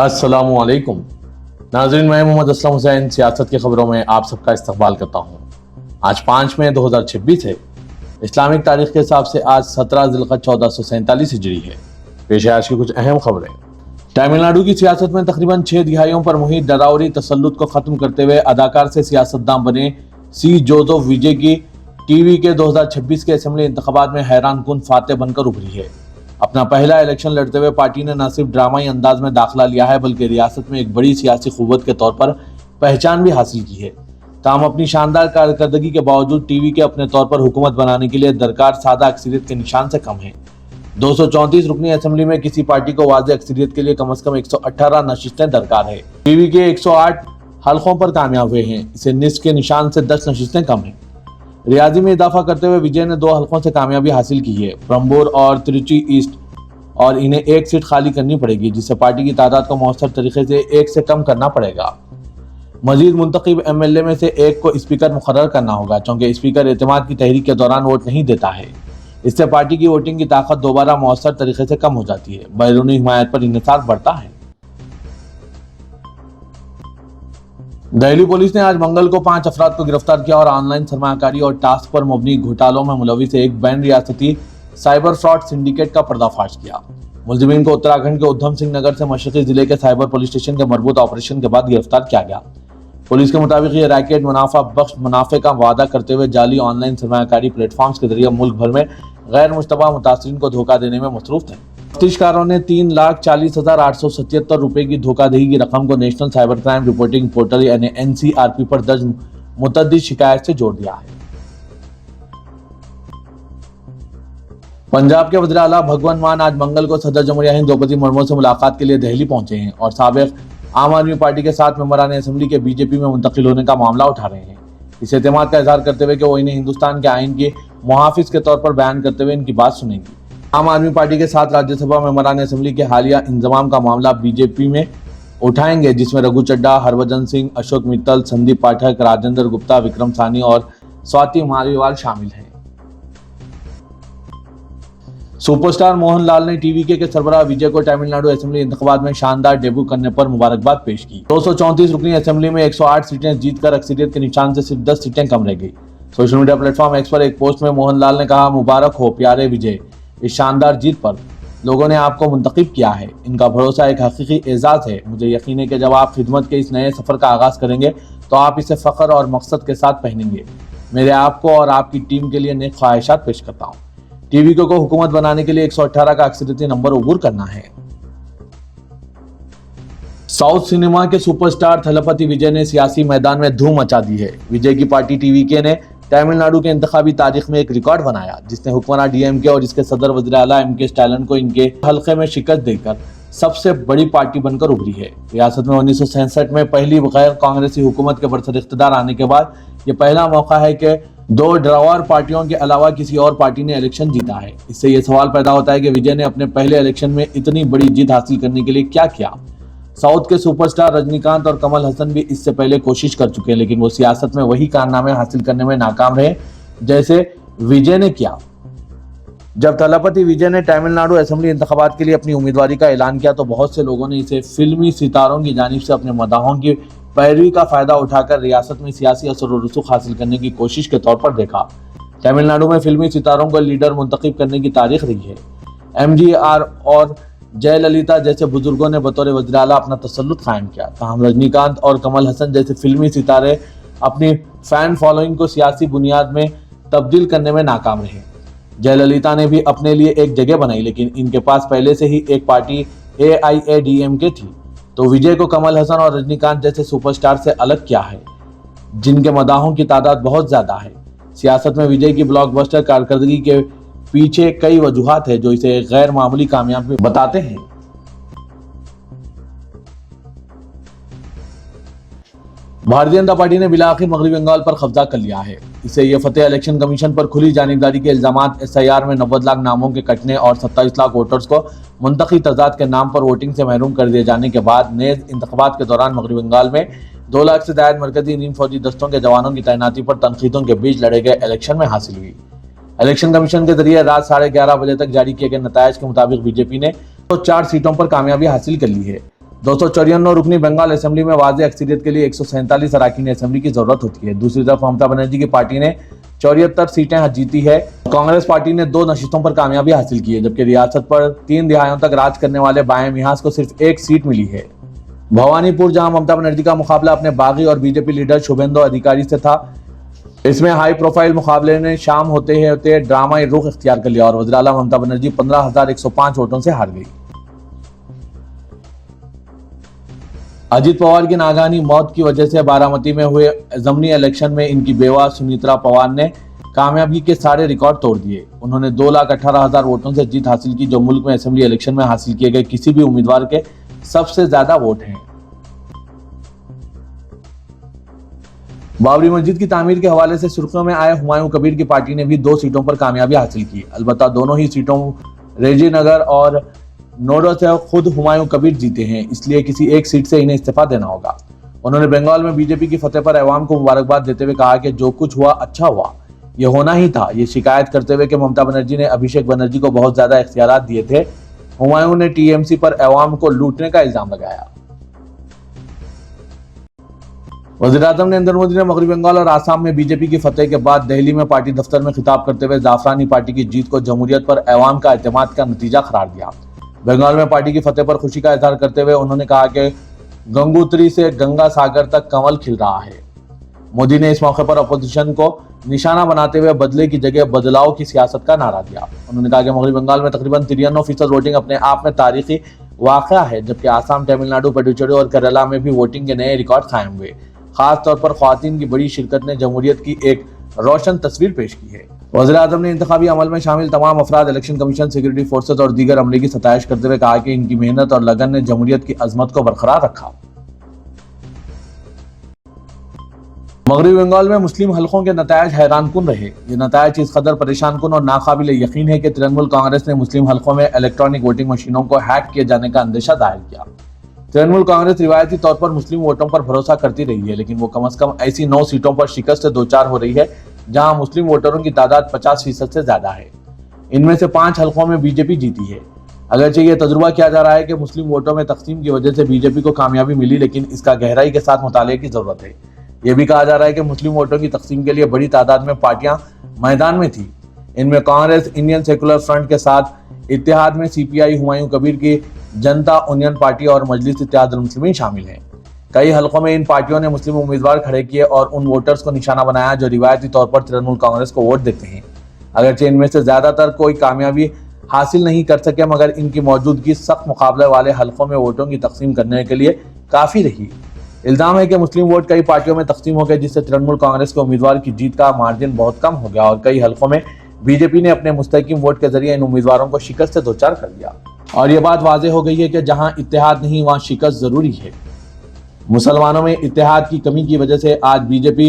अस्सलामुअलैकुम नाज़रीन, मैं मोहम्मद असलम हुसैन सियासत की खबरों में आप सबका इस्तकबाल करता हूँ। आज 5 मई 2026 है। इस्लामिक तारीख के हिसाब से आज 17 ज़िलक़द 1447 हिजरी है। पेश है आज की कुछ अहम खबरें। तमिलनाडु की सियासत में तकरीबन 6 दिहाइयों पर मुहित डरावरी तसल्लुत को खत्म करते हुए अदाकार से सियासतदान बने सी जोसेफ विजय की टीवी के 2026 के असेंबली इंतखाबात में हैरान कुन फातेह बनकर उभरी है। अपना पहला इलेक्शन लड़ते हुए पार्टी ने न सिर्फ ड्रामाई अंदाज में दाखिला लिया है, बल्कि रियासत में एक बड़ी सियासी कुव्वत के तौर पर पहचान भी हासिल की है। ताहम अपनी शानदार कारकर्दगी के बावजूद टीवी के अपने तौर पर हुकूमत बनाने के लिए दरकार सादा अक्सरियत के निशान से कम है। 234 रुकनी असेंबली में किसी पार्टी को वाज़ेह अक्सरियत के लिए कम से कम 118 नशिस्तें दरकार है। टीवी के 108 हल्कों पर कामयाब हुए हैं। इसे निस्फ के निशान से 10 नशिस्तें कम हैं। रियाजी में इजाफा करते हुए विजय ने 2 हल्कों से कामयाबी हासिल की है, परम्बूर और त्रिची ईस्ट, और इन्हें एक सीट खाली करनी पड़ेगी, जिससे पार्टी की तादाद को मौसर तरीके से 1 से कम करना पड़ेगा। मजीद मुंतखब एमएलए में से एक को स्पीकर मुकर्रर करना होगा, चूंकि स्पीकर एतमाद की तहरीक के दौरान वोट नहीं देता है। इससे पार्टी की वोटिंग की ताकत दोबारा मौसर तरीके से कम हो जाती है। बैरूनी हिमायत पर इन्हिसार बढ़ता है। दिल्ली पुलिस ने आज मंगल को 5 अफराद को गिरफ्तार किया और ऑनलाइन सरमायाकारी और टास्क पर मबनी घोटालों में मुलविस एक बैन रियासती साइबर फ्रॉड सिंडिकेट का पर्दाफाश किया। मुलजिमीन को उत्तराखंड के उधम सिंह नगर से मशरकी जिले के साइबर पुलिस स्टेशन के मरबूत ऑपरेशन के बाद गिरफ्तार किया गया। पुलिस के मुताबिक ये रैकेट मुनाफा बख्श मुनाफे का वादा करते हुए जाली ऑनलाइन सरमायाकारी प्लेटफॉर्म्स के जरिए मुल्क भर में गैर मुश्तबा मुतासरीन को धोखा देने में मसरूफ थे। तफ्तीशकारों ने 3,40,877 रुपए की धोखाधही की रकम को national cyber crime reporting portal यानी NCRP पर दर्ज मुतअद्दिद शिकायत से जोड़ दिया है। पंजाब के वज़ीर आला भगवंत मान आज मंगल को सदर जमहूरिया हिंद द्रौपदी मुर्मू से मुलाकात के लिए दिल्ली पहुंचे हैं और साबिक आम आदमी पार्टी के 7 मेंबरान असेंबली के बीजेपी में मुंतकिल होने का मामला उठा रहे हैं। इस एतमाद का इजहार करते हुए कि वो इन्हें हिंदुस्तान के आइन के मुहाफिज के तौर पर बयान करते हुए इनकी बात सुनेंगी। आम आदमी पार्टी के 7 राज्यसभा मेंबरान असेंबली के हालिया इंजमाम का मामला बीजेपी में उठाएंगे, जिसमें रघु चड्ढा, हरभजन सिंह, अशोक मित्तल, संदीप पाठक, राजेंद्र गुप्ता, विक्रम सानी और स्वाति मालीवाल शामिल हैं। सुपरस्टार मोहनलाल ने टीवीके के सरबराह विजय को तमिलनाडु असेंबली इंतखाबात में शानदार डेब्यू करने पर मुबारकबाद पेश की। 234 रुकनी असेंबली में 108 सीटें जीतकर अक्सरियत के निशान से सिर्फ 10 सीटें कम रह गई। सोशल मीडिया प्लेटफॉर्म एक्स पर एक पोस्ट में मोहनलाल ने कहा, मुबारक हो प्यारे विजय, इस शानदार जीत पर लोगों ने आपको मुंतखब किया है। इनका भरोसा एक हकीकी एजाज है। मुझे यकीन है कि जब आप खिदमत के इस नए सफर का आगाज करेंगे तो आप इसे फख्र और मकसद के साथ पहनेंगे। मेरे आपको और आपकी टीम के लिए नेक ख्वाहिशात पेश करता हूँ। टीवीके को हुकूमत बनाने के लिए 118 का अक्सरियती नंबर अबूर करना है। साउथ सिनेमा के सुपरस्टार थलपति विजय ने सियासी मैदान में धूम मचा दी है। विजय की पार्टी टीवीके ने तमिलनाडु के इंतखाबी तारीख में एक रिकॉर्ड बनाया, जिसने हुक्मरान डीएमके और इसके सदर वज़ीर आला एमके स्टालिन को इनके हल्के में शिकस्त देकर सबसे बड़ी पार्टी बनकर उभरी है। रियासत में 1967 में पहली गैर कांग्रेसी हुकूमत के बरसर इख्तिदार आने के बाद ये पहला मौका है कि 2 ड्रावर पार्टियों के अलावा किसी और पार्टी ने इलेक्शन जीता है। इससे ये सवाल पैदा होता है कि विजय ने अपने पहले इलेक्शन में इतनी बड़ी जीत हासिल करने के लिए क्या किया। साउथ के सुपरस्टार रजनीकांत और कमल हसन भी इससे पहले कोशिश कर चुके हैं, लेकिन वो सियासत में वही कारनामे हासिल करने में नाकाम रहे जैसे विजय ने किया। जब थलपति विजय ने तमिलनाडु असेंबली इंतखाबात के लिए अपनी उम्मीदवारी का ऐलान किया तो बहुत से लोगों ने इसे फिल्मी सितारों की जानिब से अपने मदाहों की पैरवी का फायदा उठाकर रियासत में सियासी असर और रसूख हासिल करने की कोशिश के तौर पर देखा। तमिलनाडु में फिल्मी सितारों को लीडर मुंतखब करने की तारीख रही है। MGR और जयललिता जैसे बुजुर्गों ने बतौर वज़ीर आला अपना तसल्लुत कायम किया। ताहम रजनीकांत और कमल हसन जैसे फिल्मी सितारे अपनी फैन फॉलोइंग को सियासी बुनियाद में तब्दील करने में नाकाम रहे। जयललिता ने भी अपने लिए एक जगह बनाई, लेकिन इनके पास पहले से ही एक पार्टी AIADMK थी। तो विजय को कमल हसन और रजनीकांत जैसे सुपरस्टार से अलग किया है, जिनके मदाहों की तादाद बहुत ज्यादा है। सियासत में विजय की ब्लॉकबस्टर कारकर्दगी के पीछे कई वजूहात है जो इसे गैर मामूली कामयाबी बताते हैं। भारतीय जनता पार्टी ने बिलाखिर मगरबी बंगाल पर कब्जा कर लिया है। इसे यह फतेह इलेक्शन कमीशन पर खुली जानिबदारी के इल्जामात, SIR में 90 लाख नामों के कटने और 27 लाख वोटर्स को मुंतखी तजाद के नाम पर वोटिंग से महरूम कर दिए जाने के बाद नेज इंतखाबात के दौरान मगरबी बंगाल में 2 लाख से ज्यादा मरकजी नीम फौजी दस्तों के जवानों की तैनाती पर तनकीदों के बीच लड़े गए इलेक्शन में हासिल हुई। इलेक्शन कमीशन के जरिए रात 11:30 बजे तक जारी किए गए नतायज के मुताबिक बीजेपी ने तो 4 सीटों पर कामयाबी हासिल कर ली है। 294 रुकनी बंगाल असेंबली में वाज़ेह अक्सरियत के लिए 147 अरकान असेंबली की जरूरत होती है। दूसरी तरफ ममता बनर्जी की पार्टी ने 74 सीटें जीती है। कांग्रेस पार्टी ने 2 नशिस्तों पर कामयाबी हासिल की है, जबकि रियासत पर 3 दिहाइयों तक राज करने वाले बाएं मिहाज को सिर्फ 1 सीट मिली है। भवानीपुर, जहां ममता बनर्जी का मुकाबला अपने बागी और बीजेपी लीडर शुभेंदु अधिकारी से था, इसमें हाई प्रोफाइल मुकाबले ने शाम होते ड्रामाई रुख इख्तियार कर लिया और वज़ीर आला ममता बनर्जी 15,105 वोटों से हार गई। अजीत पवार की नागानी मौत की वजह से बारामती में हुए ज़मनी इलेक्शन में इनकी बेवा सुनीत्रा पवार ने कामयाबी के सारे रिकॉर्ड तोड़ दिए। उन्होंने 2,18,000 वोटों से जीत हासिल की, जो मुल्क में असेंबली इलेक्शन में हासिल किए गए किसी भी उम्मीदवार के सबसे ज्यादा वोट हैं। बाबरी मस्जिद की तामीर के हवाले से सुर्खियों में आए हुमायूं कबीर की पार्टी ने भी 2 सीटों पर कामयाबी हासिल की। अलबत्ता दोनों ही सीटों रेजी नगर और नोडो से खुद हुमायूं कबीर जीते हैं, इसलिए किसी एक सीट से इन्हें इस्तीफा देना होगा। उन्होंने बंगाल में बीजेपी की फतेह पर अवाम को मुबारकबाद देते हुए कहा कि जो कुछ हुआ अच्छा हुआ, ये होना ही था। ये शिकायत करते हुए कि ममता बनर्जी ने अभिषेक बनर्जी को बहुत ज्यादा इख्तियारात दिए थे। हुमायूं ने टीएमसी पर अवाम को लूटने का इल्जाम लगाया। वज़ीर-ए-आज़म नरेंद्र मोदी ने मगरबी बंगाल और आसाम में बीजेपी की फतेह के बाद दिल्ली में पार्टी दफ्तर में खिताब करते हुए जाफरानी पार्टी की जीत को जमहूरियत पर अवाम का एतमाद का नतीजा करार दिया। बंगाल में पार्टी की फतेह पर खुशी का इजहार करते हुए उन्होंने कहा कि गंगोत्री से गंगा सागर तक कमल खिल रहा है। मोदी ने इस मौके पर अपोजिशन को निशाना बनाते हुए बदले की जगह बदलाव की सियासत का नारा दिया। उन्होंने कहा कि मगरबी बंगाल में तकरीबन 93% वोटिंग अपने आप में तारीखी वाक़या है, जबकि आसाम, तमिलनाडु, पुडुचेरी और केरला में भी वोटिंग के नए रिकॉर्ड कायम हुए। खास तौर पर ख्वातीन की बड़ी शिरकत ने जमहूरियत की एक रोशन तस्वीर पेश की है। वज़ीर-ए-आज़म ने इंतखाबी अमल में शामिल तमाम अफराद, इलेक्शन कमीशन, सिक्योरिटी फोर्सेज और दीगर अमले की सताइश करते हुए कहा कि इनकी मेहनत और लगन ने जमहूरियत की अजमत को बरकरार रखा। मगरबी बंगाल में मुस्लिम हलकों के नतायज हैरानकुन रहे। ये नतायज इस कदर परेशानकुन और नाकाबिल यकीन है कि तृणमूल कांग्रेस ने मुस्लिम हलकों में इलेक्ट्रॉनिक वोटिंग मशीनों को हैक किए जाने का अंदेशा जाहिर किया। तृणमूल कांग्रेस रिवायती तौर पर मुस्लिम वोटों पर भरोसा करती रही है, लेकिन वो कम से कम ऐसी 9 सीटों पर शिकस्त से 2-4 हो रही है जहां मुस्लिम वोटरों की तादाद 50% से ज्यादा है। इनमें से 5 हलकों में बीजेपी जीती है। अगरचे ये तजुर्बा किया जा रहा है कि मुस्लिम वोटों में तकसीम की वजह से बीजेपी को कामयाबी मिली, लेकिन इसका गहराई के साथ मुताले की जरूरत है। यह भी कहा जा रहा है कि मुस्लिम वोटों की तकसीम के लिए बड़ी तादाद में पार्टियां मैदान में थी। इनमें कांग्रेस, इंडियन सेकुलर फ्रंट के साथ इत्तेहाद में सीपीआई, हुमायूं कबीर की जनता यूनियन पार्टी और मजलिस इत्तेहादुल मुस्लिमीन शामिल हैं। कई हलकों में इन पार्टियों ने मुस्लिम उम्मीदवार खड़े किए और उन वोटर्स को निशाना बनाया जो रिवायती तौर पर तृणमूल कांग्रेस को वोट देते हैं। अगरचे इनमें से ज्यादातर कोई कामयाबी हासिल नहीं कर सके, मगर इनकी मौजूदगी सख्त मुकाबले वाले हलकों में वोटों की तकसीम करने के लिए काफी रही। इल्जाम है कि मुस्लिम वोट कई पार्टियों में तकसीम हो गए, जिससे तृणमूल कांग्रेस के उम्मीदवार की जीत का मार्जिन बहुत कम हो गया और कई हलकों में बीजेपी ने अपने मुस्तकिम वोट के जरिए इन उम्मीदवारों को शिकस्त से दोचार कर दिया। और ये बात वाज़ेह हो गई है कि जहां इत्तेहाद नहीं वहां शिकस्त जरूरी है। मुसलमानों में इत्तेहाद की कमी की वजह से आज बीजेपी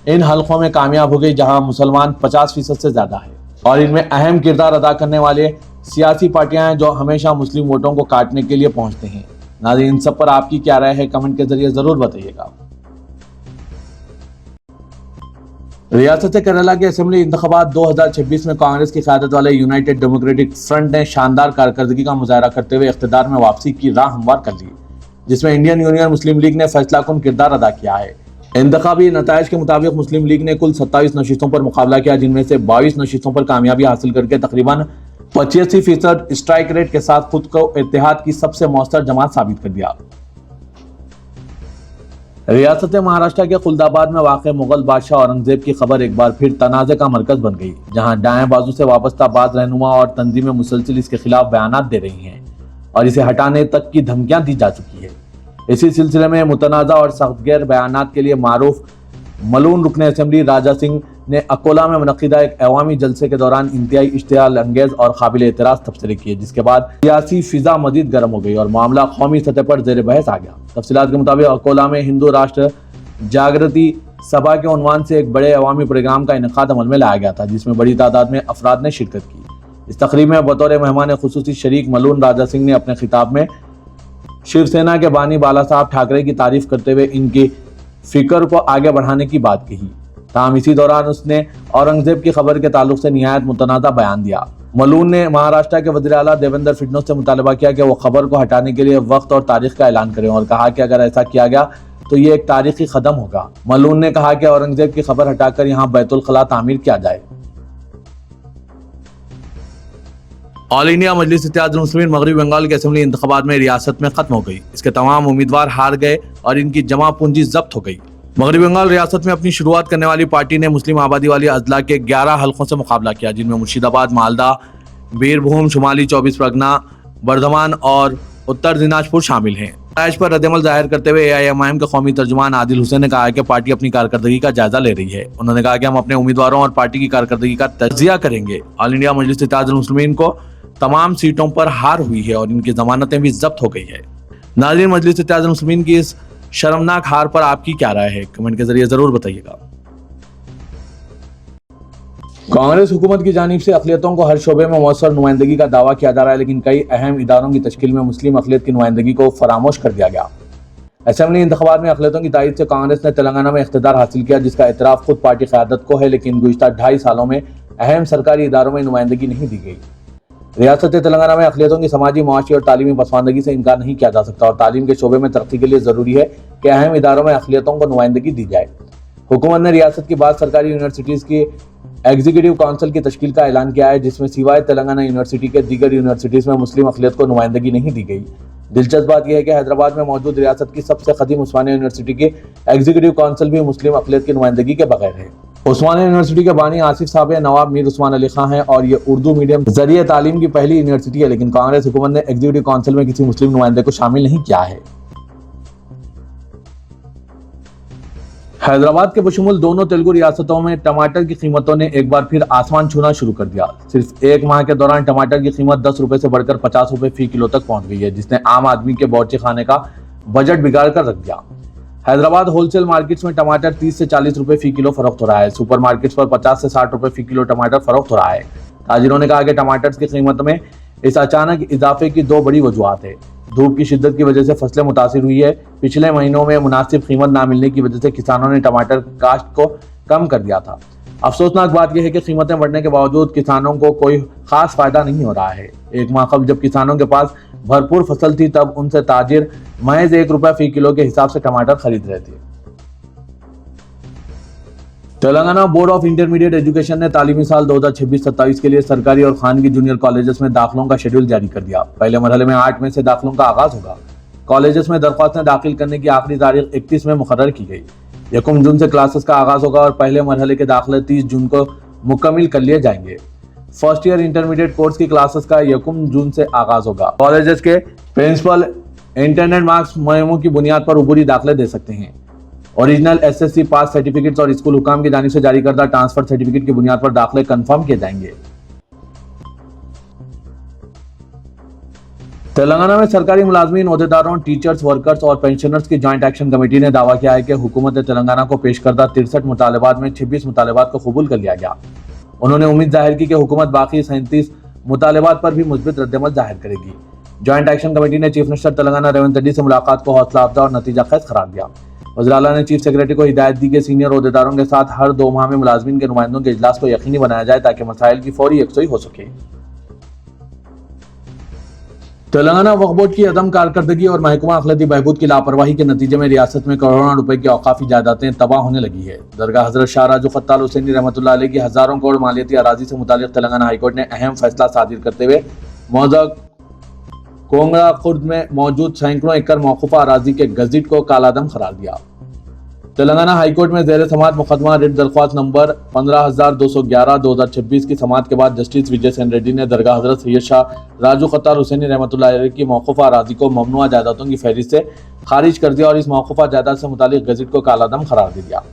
इन हलकों में कामयाब हो गई जहां मुसलमान 50% से ज्यादा है और इनमें अहम किरदार अदा करने वाले सियासी पार्टियां हैं जो हमेशा मुस्लिम वोटों को काटने के लिए पहुंचते हैं। नाज़रीन, इन सब पर आपकी क्या राय है, कमेंट के जरिए जरूर बताइएगा। रियासत केरला के असेंबली इंतखाबात 2026 में कांग्रेस की क़यादत वाले यूनाइटेड डेमोक्रेटिक फ्रंट ने शानदार कारकर्दगी का मुजाहरा करते हुए इख्तिदार में वापसी की राह हमवार कर ली, जिसमें इंडियन यूनियन मुस्लिम लीग ने फैसलाकुन किरदार अदा किया है। इंतखाबी नताइज के मुताबिक मुस्लिम लीग ने कुल 27 नशिस्तों पर मुकाबला किया, जिनमें से 22 नशिस्तों पर कामयाबी हासिल करके तकरीबन 85% स्ट्राइक रेट के साथ खुद को इत्तेहाद की सबसे मौसर जमात साबित कर दिया। रियासत महाराष्ट्र के खुलदाबाद में वाक़ मुगल बादशाह औरंगजेब की खबर एक बार फिर तनाज़े का मरकज बन गई, जहां दाएं बाजू से वाबस्ता बाज़ रहनुमा और तंजीमें मुसलसिल इसके खिलाफ बयानात दे रही हैं और इसे हटाने तक की धमकियां दी जा चुकी है। इसी सिलसिले में मुतनाज़ा और सख्तगैर बयानात के लिए मारूफ मलून रुकन असेंबली राजा सिंह ने अकोला में मुनक़िदा एक अवामी जलसे के दौरान इंतहाई इश्तियाल अंगेज और काबिल एतराज़ तबसरे किए, जिसके बाद सियासी फिजा मजीद गर्म हो गई और मामला कौमी सतह पर ज़ेर बहस आ गया। तफसीलात के मुताबिक अकोला में हिंदू राष्ट्र जागृति सभा के उन्वान से एक बड़े अवामी प्रोग्राम का इनेकाद अमल में लाया गया था, जिसमें बड़ी तादाद में अफराद ने शिरकत की। इस तकरीब में बतौर मेहमान खुसूसी शरीक मलून राजा सिंह ने अपने खिताब में शिवसेना के बानी बाला साहब ठाकरे की तारीफ करते हुए इनकी फिक्र को आगे बढ़ाने की बात कही। ताहम इसी दौरान उसने औरंगजेब की खबर के ताल्लुक से निहायत मुतनाज़ा बयान दिया। मलून ने महाराष्ट्र के वज़ीर आला देवेंद्र फडणवीस से मुतालबा किया कि वो खबर को हटाने के लिए वक्त और तारीख का ऐलान करें और कहा कि अगर ऐसा किया गया तो ये एक तारीखी कदम होगा। मलून ने कहा कि औरंगजेब की खबर हटाकर यहाँ बैतुल खला तामीर किया जाए। ऑल इंडिया मजलिस इत्तेहादुल मुस्लिमीन मगरबी बंगाल के असेंबली इंतखाबात में रियासत में खत्म हो गई। इसके तमाम उम्मीदवार हार गए और इनकी जमा पूंजी जब्त हो गई। मगरबी बंगाल रियासत में अपनी शुरुआत करने वाली पार्टी ने मुस्लिम आबादी वाली अजला के 11 हलकों से मुकाबला किया, जिनमें मुर्शिदाबाद, मालदा, बीरभूम, शुमाली 24 परगना, बर्धमान और उत्तर दिनाजपुर शामिल हैं। दाइश पर रद्दमल जाहिर करते हुए AIMIM के कौमी तर्जुमान आदिल हुसैन ने कहा है कि पार्टी अपनी कारकर्दगी का जायजा ले रही है। उन्होंने कहा कि हम अपने उम्मीदवारों और पार्टी की कारकर्दगी का तजिया करेंगे। ऑल इंडिया मजलिस इत्तेहादुल मुस्लिमीन को तमाम सीटों पर हार हुई है और इनकी जमानतें भी जब्त हो गई है। नाज़रीन, मजलिस इत्तेहादुल मुस्लिमीन की इस शर्मनाक हार पर आपकी क्या राय है, कमेंट के जरिए जरूर बताइएगा। कांग्रेस हुकूमत की जानिब से अक़लियतों को हर शोबे में मौसर नुमाइंदगी का दावा किया जा रहा है, लेकिन कई अहम इदारों की तश्कील में मुस्लिम अक़लियत की नुमाइंदगी को फरामोश कर दिया गया। असेंबली इंतखाबात में अक़लियतों की तायद से कांग्रेस ने तेलंगाना में इख्तिदार हासिल किया, जिसका एतराफ़ खुद पार्टी क़यादत को है, लेकिन गुज़िश्ता 2.5 सालों में अहम सरकारी इदारों में नुमाइंदगी नहीं दी गई। रियासत तेलंगाना में अक़लियतों की समाजी, मुआशी और तालीमी पसमानदगी से इनकार नहीं किया जा सकता और तालीम के शोबे में तरक्की के लिए ज़रूरी है कि अहम इदारों में अक़लियतों को नुमाइंदगी दी जाए। हुकूमत ने रियासत की बाद सरकारी यूनिवर्सिटीज़ की एग्जीक्यूटिव काउंसिल की तश्कील का ऐलान किया है, जिसमें सिवाय तेलंगाना यूनिवर्सिटी के दीगर यूनिवर्सिटीज़ में मुस्लिम अक़लियत को नुमाइंदगी नहीं दी गई। दिलचस्प बात यह है कि हैदराबाद में मौजूद रियासत की सबसे कदीम उस्मानिया यूनिवर्सिटी की एग्जीक्यूटिव काउंसिल भी मुस्लिम अक़लियत की नुमाइंदगी के बगैर है। उस्मानिया यूनिवर्सिटी के बानी आसिफ साहब नवाब मीर उस्मान अली खां हैं और ये उर्दू मीडियम जरिए तालीम की पहली यूनिवर्सिटी है, लेकिन कांग्रेस हुकूमत ने एग्जीक्यूटिव काउंसिल में किसी मुस्लिम नुमाइंदे को शामिल नहीं किया है। हैदराबाद के बशमुल दोनों तेलुगु रियासतों में टमाटर की कीमतों ने एक बार फिर आसमान छूना शुरू कर दिया। सिर्फ एक माह के दौरान टमाटर की कीमत 10 रुपए से बढ़कर 50 रुपए फी किलो तक पहुंच गई है, जिसने आम आदमी के बौचे खाने का बजट बिगाड़ कर रख दिया। हैदराबाद होलसेल मार्केट्स में टमाटर 30 से 40 रुपए फी किलो फरोख्त हो रहा है। सुपर मार्केट्स पर 50 से 60 रुपए फी किलो टमाटर फरोख्त हो रहा है। ताजिरों ने कहा कि टमाटर की कीमत में इस अचानक इजाफे की 2 बड़ी वजूहत है। धूप की शिद्दत की वजह से फसलें मुतासिर हुई है। पिछले महीनों में मुनासिब कीमत ना मिलने की वजह से किसानों ने टमाटर काश्त को कम कर दिया था। अफसोसनाक बात यह है कि कीमतें बढ़ने के बावजूद किसानों को कोई खास फायदा नहीं हो रहा है। एक माह कबल जब किसानों के पास भरपूर फसल थी, तब उनसे ताजिर महज 1 रुपया फी किलो के हिसाब से टमाटर खरीद रहे थे। Telangana board of intermediate education ने तालीमी साल 2026-27 के लिए सरकारी और खानगी जूनियर कॉलेजेस में दाखिलों का शेड्यूल जारी कर दिया। पहले मरहले में 8 मई से दाखिलों का आगाज होगा। कॉलेजेस में दरख्वास्तें दाखिल करने की आखिरी तारीख 31 में मुकर्रर की गई। 1 जून से क्लासेस का आगाज होगा और पहले मरहले के दाखिले 30 जून को मुकम्मिल कर लिए जाएंगे। फर्स्ट ईयर इंटरमीडिएट कोर्स की क्लासेस का 1 जून से आगाज होगा। कॉलेजेस के प्रिंसिपल इंटरनेट मार्क्स मुहिमों की बुनियाद पर उबूरी दाखिले दे सकते हैं। ओरिजिनल SSC पास सर्टिफिकेट्स और स्कूल हुकाम की जानिब से जारी करदा ट्रांसफर सर्टिफिकेट की बुनियाद पर दाखिले कंफर्म किए जाएंगे। तेलंगाना में सरकारी मुलाजमीन, ओहदेदारों, टीचर्स, वर्कर्स और पेंशनर्स की जॉइंट एक्शन कमेटी ने दावा किया है कि हुकूमत तेलंगाना को पेश करदा 63 मुतालबात में 26 मुतालबात को कबूल कर लिया गया। उन्होंने उम्मीद जाहिर की कि हुकूमत बाकी 37 मुतालबात पर भी मुस्बित रद्दमल जाहिर करेगी। जॉइंट एक्शन कमेटी ने चीफ मिनिस्टर तेलंगाना रेवंत रेड्डी से मुलाकात को हौसला अफजा और नतीजा खेज करार दिया। वज़ीर आला ने चीफ सेक्रेटरी को हिदायत दी कि सीनियर ओहदेदारों के साथ हर 2 माह में मुलाजमीन के नुमाइंदों के इजलास को यकीनी बनाया जाए ताकि मसाइल की फौरी यकसुई हो सके। तेलंगाना वक्फ बोर्ड की अदम कारकर्दगी और महकमा अखलाती बहबूद की लापरवाही के नतीजे में रियासत में करोड़ों रुपए की औकाफी जायदादें तबाह होने लगी है। दरगाह हजरत शाह राजू खत्ताल हुसैनी रहमतुल्लाह अलैह की हजारों करोड़ मालियती अराजी से मुतालिक तेलंगाना हाईकोर्ट ने अहम फैसला सादिर करते हुए मौजा कोंगड़ा खुर्द में मौजूद सैकड़ों एकड़ मौकूफा अराजी के गजिट को कालादम करार दिया। तेलंगाना हाईकोर्ट में ज़ेर समात मुकदमा रिट दरख्वास्त नंबर 15,211/2026 की समात के बाद जस्टिस विजय सेन रेड्डी ने दरगाह हजरत सैयद शाह राजू खत्ताल हुसैनी रहमतुल्लाह अलैह की मौकूफा अराजी को ममनुआ जायदादों की फहरिस्त से खारिज कर दिया और इस मौकूफा जायदाद से मुतालिक गजिट को कालादम करार दे दिया।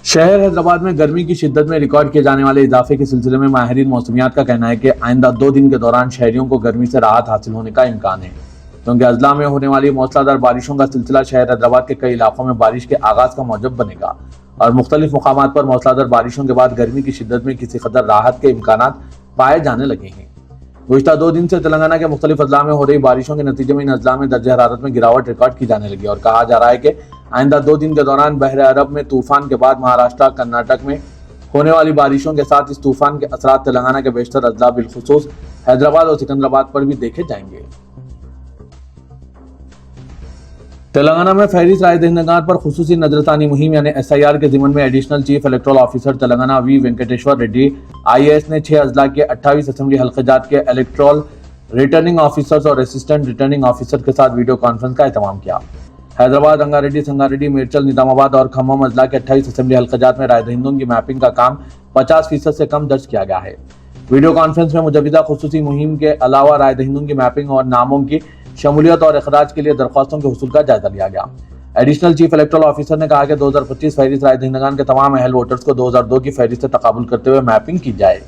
शहर हैदराबाद में गर्मी की शिद्दत में रिकॉर्ड किए जाने वाले इजाफे के सिलसिले में माहिरीन मौसमियात का कहना है कि आइंदा 2 दिन के दौरान शहरियों को गर्मी से राहत हासिल होने का इम्कान है, क्योंकि अजला में होने वाली मौसलाधार बारिशों का सिलसिला शहर हैदराबाद के कई इलाकों में बारिश के आगाज का मौजब बनेगा और मुख्तलिफ मुकामात पर मौसलाधार बारिशों के बाद गर्मी की शिद्दत में किसी कदर राहत के इम्कानात पाए जाने लगे हैं। गुज़िश्ता 2 दिन से तेलंगाना के मुख्तलिफ अजला में हो रही बारिशों के नतीजे में इन अजला में दर्जा हरारत में गिरावट रिकॉर्ड की जाने लगी और कहा जा रहा है कि आइंदा 2 दिन के दौरान बहरे अरब में तूफान के बाद महाराष्ट्र कर्नाटक में होने वाली बारिशों के साथ इस तूफान के असरात तेलंगाना के बेशतर अजला बिलखुसूस हैदराबाद और सिकंदराबाद पर भी देखे जाएंगे। तेलंगाना में फहरिस्त राय दहिंदगान पर खुसूसी नजरसानी मुहिम यानी SIR के जिम्मन में additional chief electoral officer Telangana V Venkateswara Reddy IAS ने 6 अजला के 28 असेंबली हल्के जात के इलेक्टोरल रिटर्निंग ऑफिसर्स और असिस्टेंट रिटर्निंग ऑफिसर के साथ वीडियो कॉन्फ्रेंस का एहतमाम किया। हैदराबाद, रंगारेड्डी, संगारेड्डी, मेरचल, निजामाबाद और खम्मम अजला के 28 असेंबली हल्के जात में राय दहिंदों की मैपिंग का काम 50% से कम दर्ज किया गया है। वीडियो कॉन्फ्रेंस में मुजविदा खुसूसी मुहिम के अलावा राय दहिंदों की मैपिंग और नामों की शमूलियत और इखराज के लिए दरख्वास्तों के हुसूल का जायजा लिया गया। एडिशनल चीफ इलेक्टोरल ऑफिसर ने कहा कि 2025 फहरिस्त राय दहिंदगान के तमाम अहल वोटर्स को 2002 की फहरिस्त से तकाबुल करते हुए मैपिंग की जाए।